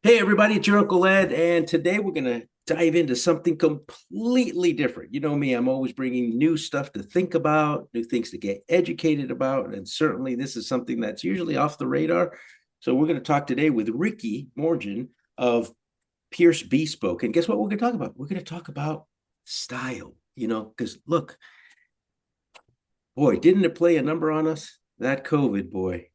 Hey everybody, it's your Uncle Ed, and today we're gonna dive into something completely different. You know me, I'm always bringing new stuff to think about, new things to get educated about, and certainly this is something that's usually off the radar. So we're gonna talk today with Ricky Morgin of Pierce Bespoke, and guess what we're gonna talk about? We're gonna talk about style. Because look, boy, didn't it play a number on us? That COVID, boy.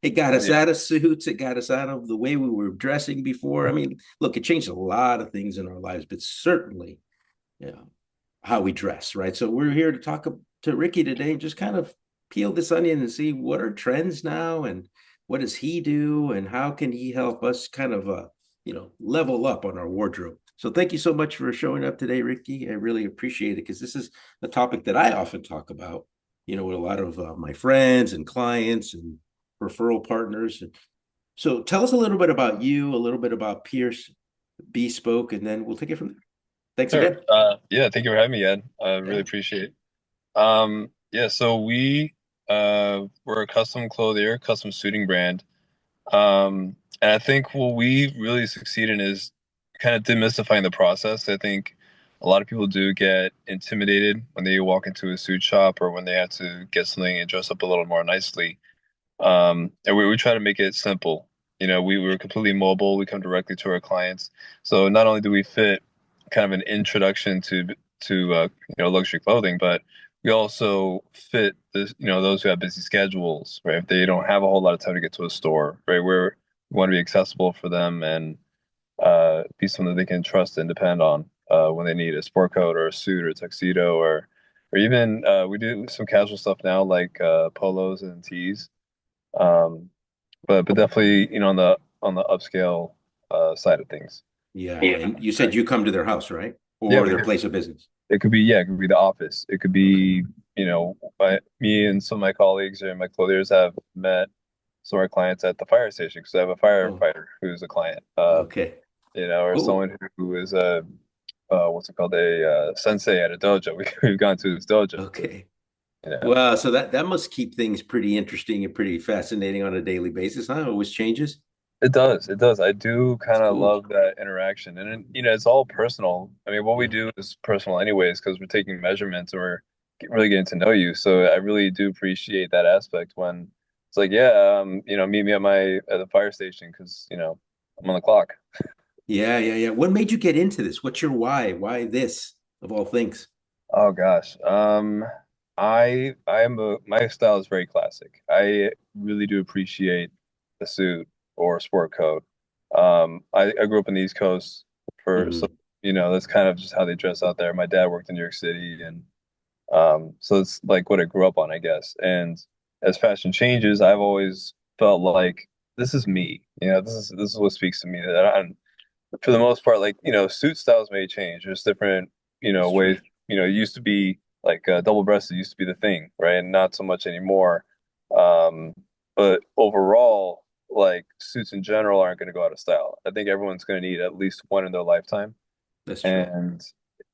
It got Oh us yeah. out of suits. It got us out of the way we were dressing before. I mean, look, it changed a lot of things in our lives, but certainly, you know, how we dress, right? So we're here to talk to Ricky today and just kind of peel this onion and see what are trends now and what does he do and how can he help us kind of level up on our wardrobe. So thank you so much for showing up today, Ricky. I really appreciate it because this is a topic that I often talk about, with a lot of my friends and clients and referral partners. So tell us a little bit about you, a little bit about Pierce Bespoke, and then we'll take it from there. Thanks Sure. again. Yeah, thank you for having me, Ed. I really Yeah. appreciate it. Yeah, so we're a custom clothier, custom suiting brand. And I think what we really succeed in is kind of demystifying the process. I think a lot of people do get intimidated when they walk into a suit shop or when they have to get something and dress up a little more nicely. And we try to make it simple. We're completely mobile. We come directly to our clients. So not only do we fit kind of an introduction to luxury clothing, but we also fit those who have busy schedules, right? If they don't have a whole lot of time to get to a store, right? We want to be accessible for them and be something they can trust and depend on when they need a sport coat or a suit or a tuxedo or even we do some casual stuff now like polos and tees. Um, but definitely, on the upscale side of things. Yeah, Yeah. yeah. And you said you come to their house, right? Yeah, Or we their do. place of business. It could be the office. It could Okay. be, me and some of my colleagues or my clothiers have met some of our clients at the fire station because I have a Oh, firefighter who's a client. okay. Or Cool. someone who is a what's it called, a sensei at a dojo. We've gone to his dojo. Okay. You know. Well, so that must keep things pretty interesting and pretty fascinating on a daily basis, huh? It always changes. It does. It does. I do That's kind of cool. love that interaction. And, it's all personal. I mean, what we Yeah. do is personal anyways, because we're taking measurements and we're really getting to know you. So I really do appreciate that aspect when it's like, yeah, meet me at the fire station because, I'm on the clock. Yeah, yeah, yeah. What made you get into this? What's your why? Why this of all things? Oh gosh. My style is very classic. I really do appreciate the suit or sport coat. I grew up in the East Coast so Hmm. that's kind of just how they dress out there. My dad worked in New York City and so it's like what I grew up on, I guess. And as fashion changes, I've always felt like this is me. This is what speaks to me. That for the most part, like, suit styles may change. There's different, That's true. ways. It used to be like double-breasted used to be the thing, right? And not so much anymore. Um, but overall, like suits in general aren't going to go out of style. I think everyone's going to need at least one in their lifetime. That's true. And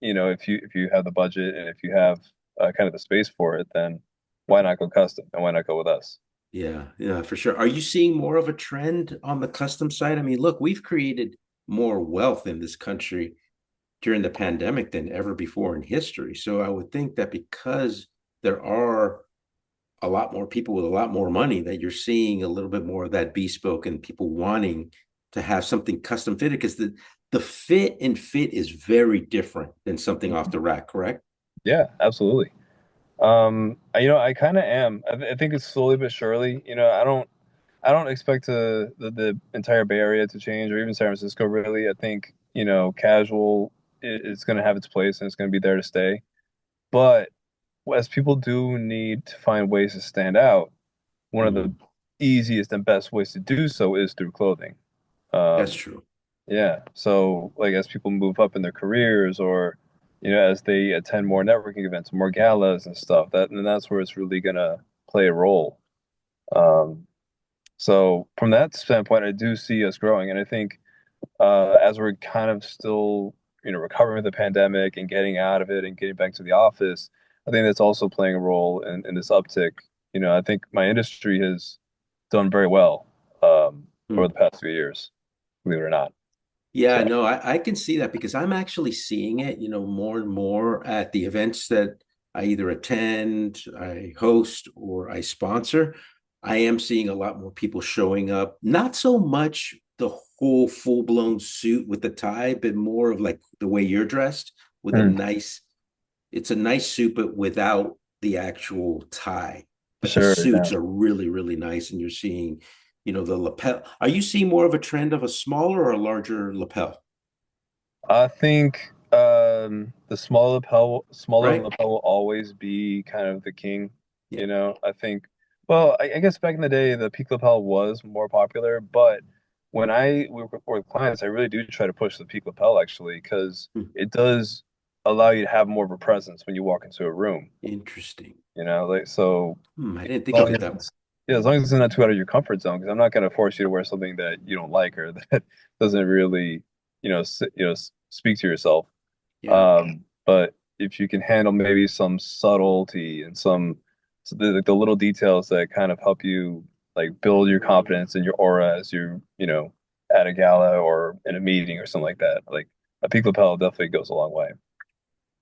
if you have the budget and if you have kind of the space for it, then why not go custom and why not go with us? Yeah, yeah, for sure. Are you seeing more of a trend on the custom side? I mean, look, we've created more wealth in this country during the pandemic than ever before in history. So I would think that because there are a lot more people with a lot more money, that you're seeing a little bit more of that bespoke and people wanting to have something custom fitted because the fit is very different than something off Mhm. the rack, correct? Yeah, absolutely. I kind of am. I think it's slowly but surely. I don't expect the entire Bay Area to change or even San Francisco really. I think, casual is going to have its place and it's going to be there to stay. But as people do need to find ways to stand out, one of the Mhm. easiest and best ways to do so is through clothing. That's Um, true. yeah. So like as people move up in their careers or, as they attend more networking events, more galas and stuff, that's where it's really gonna play a role. Um, so from that standpoint, I do see us growing, and I think as we're kind of still, recovering from the pandemic and getting out of it and getting back to the office, I think that's also playing a role in this uptick. I think my industry has done very well over Hmm. the past few years. believe it or not. Yeah, So, no, I can see that because I'm actually seeing it, more and more at the events that I either attend, I host, or I sponsor. I am seeing a lot more people showing up, not so much the whole full-blown suit with the tie, but more of like the way you're dressed with a mm, nice, it's a nice suit, but without the actual tie. But the sure, suits yeah. are really, really nice. And you're seeing, the lapel. Are you seeing more of a trend of a smaller or a larger lapel? I think the smaller Right? lapel will always be kind of the king. Yeah. You know, I think. Well, I guess back in the day, the peak lapel was more popular, but when I work with clients, I really do try to push the peak lapel actually, because Hmm. it does allow you to have more of a presence when you walk into a room. Interesting. You know, like so. I didn't think As of long it as that way. yeah, as long as it's not too out of your comfort zone, because I'm not going to force you to wear something that you don't like or that doesn't really, speak to yourself. Yeah. But if you can handle maybe some subtlety and so the little details that kind of help you like build your confidence and your aura as you're at a gala or in a meeting or something like that, like a peak lapel definitely goes a long way.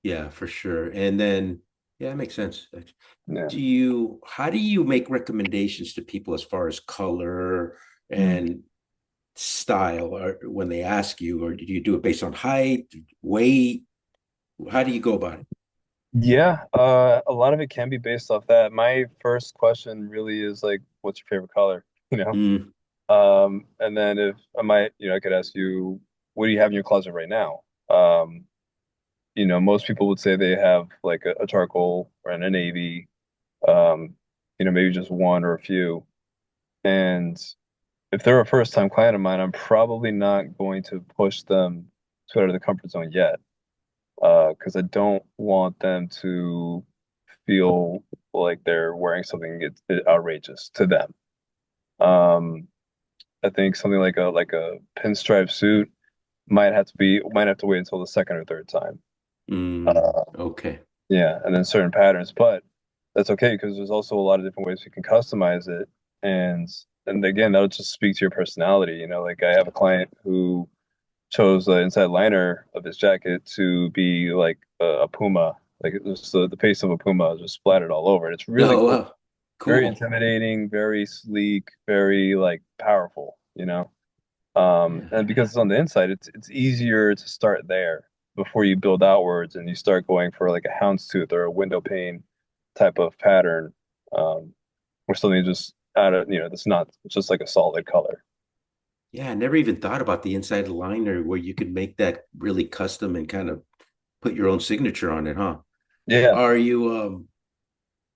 Yeah, for sure. And then, yeah, it makes sense. Yeah. How do you make recommendations to people as far as color Mm. and style, or when they ask you, or do you do it based on height, weight? How do you go about it? Yeah, a lot of it can be based off that. My first question really is like, what's your favorite color? You know? Mm, And then if I might, I could ask you, what do you have in your closet right now? Um, most people would say they have like a charcoal or a navy, um, maybe just one or a few. And if they're a first time client of mine, I'm probably not going to push them to out of the comfort zone yet, because I don't want them to feel like they're wearing something outrageous to them. Um, I think something like a pinstripe suit might have to wait until the second or third time. Uh, okay. yeah, and then certain patterns, but that's okay because there's also a lot of different ways we can customize it, and and again that'll just speak to your personality. Like I have Yeah. a client who chose the inside liner of his jacket to be like a puma, like it was the face of a puma just splattered all over it. It's really Oh, cool, wow. very Cool. intimidating, very sleek, very like powerful. And Yeah. because it's on the inside, it's easier to start there before you build outwards and you start going for like a houndstooth or a window pane type of pattern, or something just out of that's not just like a solid color. Yeah, I never even thought about the inside liner where you could make that really custom and kind of put your own signature on it, huh? Yeah, Are you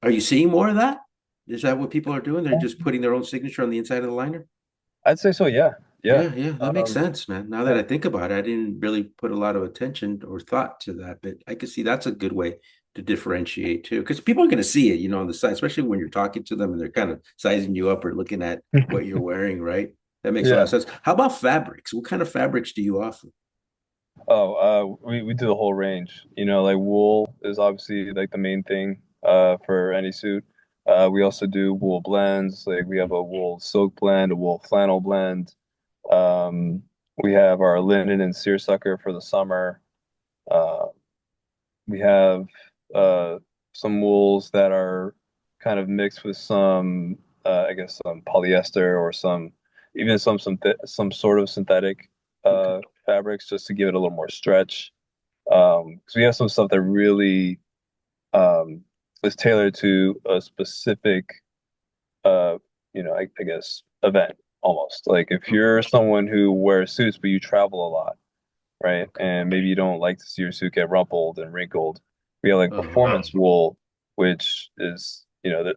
are you seeing more of that? Is that what people are doing? They're just putting their own signature on the inside of the liner? I'd say so. Yeah, yeah, Yeah, yeah, that makes um, sense, man. Now that yeah, I think about it, I didn't really put a lot of attention or thought to that, but I could see that's a good way to differentiate too. Because people are going to see it, on the side, especially when you're talking to them and they're kind of sizing you up or looking at what you're wearing, right? That makes a lot of yeah. sense. How about fabrics? What kind of fabrics do you offer? Oh, we do the whole range. Like wool is obviously like the main thing for any suit. We also do wool blends. Like we have a wool silk blend, a wool flannel blend. Um, we have our linen and seersucker for the summer. Uh, we have uh, some wools that are kind of mixed with some, I guess, some polyester or some sort of synthetic Okay. fabrics just to give it a little more stretch. Because we have some stuff that really um, is tailored to a specific, I guess, event almost. Like if Okay. you're someone who wears suits but you travel a lot, right? Okay. And maybe you don't like to see your suit get rumpled and wrinkled. We have like Oh, performance wool, which is, that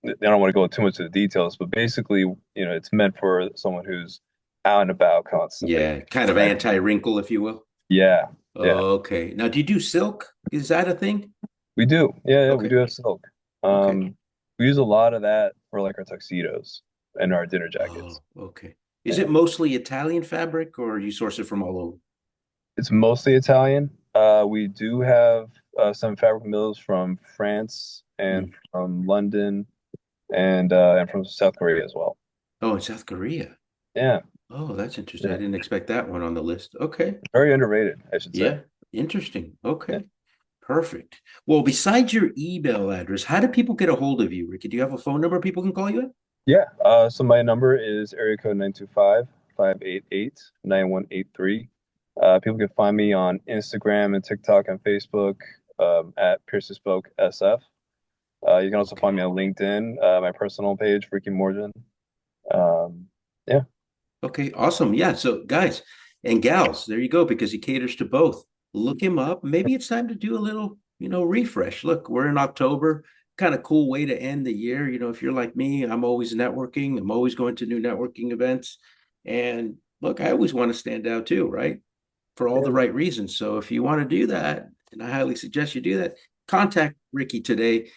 I don't want to go into too much of the details, but basically, it's meant for someone who's out and about constantly, yeah, kind of right? anti-wrinkle, if you will. Yeah, yeah, Okay. Now, do you do silk? Is that a thing? we do. Yeah, yeah, we Okay. do have silk. Okay. We use a lot of that for like our tuxedos and our dinner jackets. Oh, okay. Is Yeah, it mostly Italian fabric or you source it from all over? it's mostly Italian. We do have some fabric mills from France and Mm. from London and from South Korea as well. Oh, in South Korea. Yeah. Oh, that's interesting. I Yeah, didn't expect that one on the list. Okay. very underrated, I should say. Yeah. Interesting. Yeah. Okay. Perfect. Well, besides your email address, how do people get a hold of you, Ricky? Do you have a phone number people can call you at? Yeah. So my number is area code 925-588-9183. People can find me on Instagram and TikTok and Facebook at Pierce Spoke SF. You can also find Okay. me on LinkedIn, my personal page, Ricky Morgin. Um, yeah. Okay, awesome. Yeah. So, guys and gals, there you go, because he caters to both. Look him up. Maybe it's time to do a little, refresh. Look, we're in October. Kind of cool way to end the year. If you're like me, I'm always networking. I'm always going to new networking events. And look, I always want to stand out too, right? For all the Yeah. right reasons. So, if you want to do that, and I highly suggest you do that, contact Ricky today.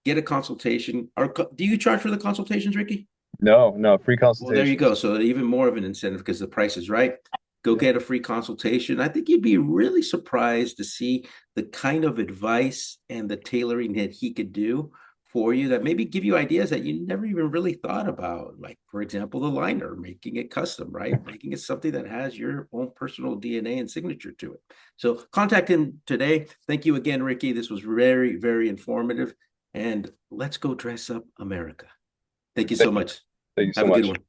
Get a consultation. Do you charge for the consultations, Ricky? No, no, free Well, there you consultations. go. So even more of an incentive because the price is right. Go Yeah. get a free consultation. I think you'd be really surprised to see the kind of advice and the tailoring that he could do for you that maybe give you ideas that you never even really thought about. Like, for example, the liner, making it custom, right? Making it something that has your own personal DNA and signature to it. So contact him today. Thank you again, Ricky. This was very, very informative. And let's go dress up America. Thank you so Thank you. much. Thank you so Have a good much. one.